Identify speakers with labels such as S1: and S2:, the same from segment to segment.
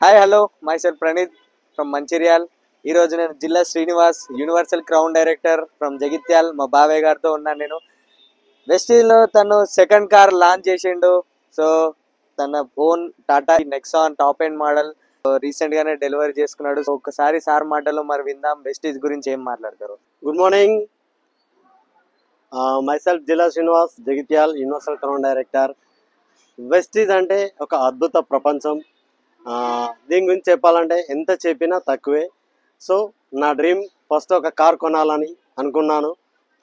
S1: Hi hello myself Praneeth from Mancherial. ఈరోజు నేను జిల్లా Srinivas universal crown director from Jagtial. మా బాబాయ్ గారితో ఉన్నాను. నేను వెస్టీజ్లో తను సెకండ్ కార్ లాంచ్ చేసిండు. సో తన own Tata Nexon top end model recent గానే డెలివరీ చేసుకున్నాడు. సో ఒక్కసారి సార్ మాటలో మరి విందాం వెస్టీజ్ గురించి ఏం మాట్లాడతారు.
S2: గుడ్ మార్నింగ్, మైసెల్ఫ్ జిల్లా Srinivas, Jagtial universal crown director. Vestige అంటే ఒక అద్భుత ప్రపంచం. దీని గురించి చెప్పాలంటే ఎంత చెప్పినా తక్కువే. సో నా డ్రీమ్ ఫస్ట్ ఒక కార్ కొనాలని అనుకున్నాను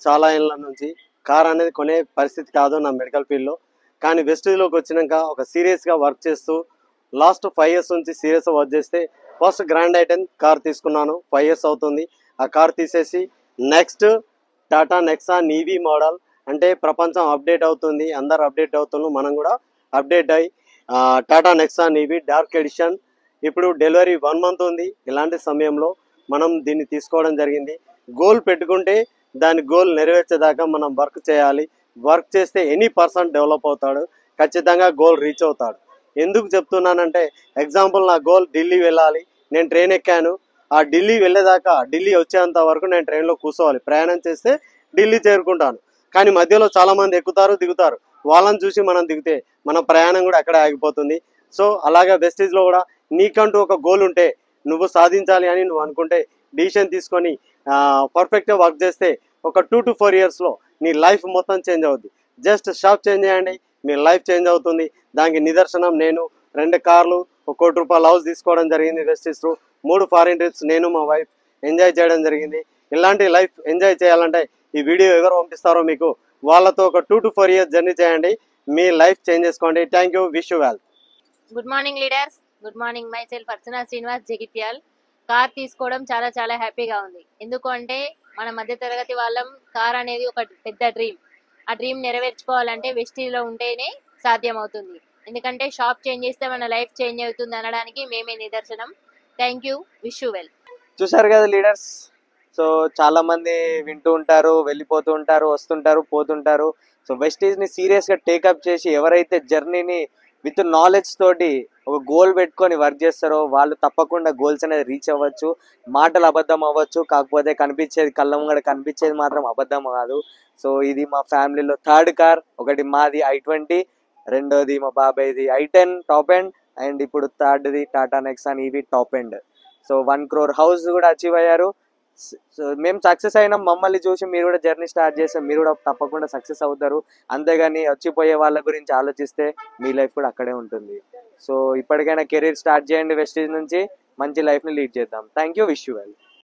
S2: చాలా ఏళ్ళ నుంచి. కార్ అనేది కొనే పరిస్థితి కాదు నా మెడికల్ ఫీల్డ్లో. కానీ వెస్టీజ్లోకి వచ్చినాక ఒక సీరియస్గా వర్క్ చేస్తూ లాస్ట్ 5 years నుంచి సీరియస్గా వర్క్ చేస్తే ఫస్ట్ గ్రాండ్ ఐటెన్ కార్ తీసుకున్నాను. 5 years అవుతుంది. ఆ కార్ తీసేసి next Tata Nexon EV model, అంటే ప్రపంచం అప్డేట్ అవుతుంది, అందరు అప్డేట్ అవుతున్నారు, మనం కూడా అప్డేట్ అయ్యి Tata Nexon EV dark edition. ఇప్పుడు డెలివరీ 1 month ఉంది. ఇలాంటి సమయంలో మనం దీన్ని తీసుకోవడం జరిగింది. గోల్ పెట్టుకుంటే దాని గోల్ నెరవేర్చేదాకా మనం వర్క్ చేయాలి. వర్క్ చేస్తే ఎనీ పర్సన్ డెవలప్ అవుతాడు, ఖచ్చితంగా గోల్ రీచ్ అవుతాడు. ఎందుకు చెప్తున్నానంటే ఎగ్జాంపుల్, నా గోల్ ఢిల్లీ వెళ్ళాలి. నేను ట్రైన్ ఎక్కాను, ఆ ఢిల్లీ వెళ్ళేదాకా, ఢిల్లీ వచ్చేంత వరకు నేను ట్రైన్లో కూర్చోవాలి. ప్రయాణం చేస్తే ఢిల్లీ చేరుకుంటాను. కానీ మధ్యలో చాలామంది ఎక్కుతారు, దిగుతారు. వాళ్ళని చూసి మనం దిగితే మన ప్రయాణం కూడా అక్కడే ఆగిపోతుంది. సో అలాగే వెస్టీజ్లో కూడా నీకంటూ ఒక గోల్ ఉంటే, నువ్వు సాధించాలి అని నువ్వు అనుకుంటే డిసిషన్ తీసుకొని పర్ఫెక్ట్గా వర్క్ చేస్తే ఒక 2 to 4 yearsలో నీ లైఫ్ మొత్తం చేంజ్ అవుద్ది. జస్ట్ షాప్ చేంజ్ చేయండి, మీ లైఫ్ చేంజ్ అవుతుంది. దానికి నిదర్శనం నేను 2 కార్లు, ₹1 కోటి హౌస్ తీసుకోవడం జరిగింది వెస్టీజ్లో. 3 ఫారిన్ ట్రిప్స్ నేను మా వైఫ్ ఎంజాయ్ చేయడం జరిగింది. ఇలాంటి లైఫ్ ఎంజాయ్ చేయాలంటే ఈ వీడియో ఎవరు పంపిస్తారో మీకు వాళ్ళతో ఒక 2 to 4 years జర్నీ చేయండి, మీ లైఫ్ చేంజ్ చేసుకోండి. Thank you, wish you well.
S3: Good morning leaders, good morning. My self Archana Srinivas, Jagtial. Car తీసుకోవడం చాలా చాలా హ్యాపీగా ఉంది. ఎందుకు అంటే మన మధ్య తరగతి వాళ్ళం కార్ అనేది ఒక పెద్ద డ్రీమ్. ఆ డ్రీమ్ నెరవేర్చుకోవాలంటే వెస్టీజ్లో ఉంటేనే సాధ్యం అవుతుంది. ఎందుకంటే షాప్ చేంజ్ చేస్తే మన లైఫ్ చేంజ్ అవుతుంది అనడానికి మేమే నిదర్శనం. Thank you, wish you well.
S1: చూసారు కదా లీడర్స్. సో చాలా మంది వింటూ ఉంటారు, వెళ్ళిపోతూ ఉంటారు, వస్తుంటారు, పోతుంటారు. సో వెస్టీజ్ని సీరియస్గా టేకప్ చేసి ఎవరైతే జర్నీని విత్ నాలెడ్జ్ తోటి ఒక గోల్ పెట్టుకొని వర్క్ చేస్తారో వాళ్ళు తప్పకుండా గోల్స్ అనేది రీచ్ అవ్వచ్చు. మాటలు అబద్ధం అవ్వచ్చు, కాకపోతే కనిపించేది, కళ్ళ ముంగడ కనిపించేది మాత్రం అబద్ధం కాదు. సో ఇది మా ఫ్యామిలీలో థర్డ్ కార్. ఒకటి మాది i20, రెండోది మా బాబాయ్ది i10 టాప్ ఎండ్, అండ్ ఇప్పుడు థర్డ్ది Tata Nexon EV top end. So 1 crore house కూడా అచీవ్ అయ్యారు. సో మేము సక్సెస్ అయినాం, మమ్మల్ని చూసి మీరు కూడా జర్నీ స్టార్ట్ చేస్తే మీరు కూడా తప్పకుండా సక్సెస్ అవుతారు. అంతేగాని వచ్చిపోయే వాళ్ళ గురించి ఆలోచిస్తే మీ లైఫ్ కూడా అక్కడే ఉంటుంది. సో ఇప్పటికైనా కెరీర్ స్టార్ట్ చేయండి, వెస్టీజ్ నుంచి మంచి లైఫ్ని లీడ్ చేద్దాం. Thank you, wish you well.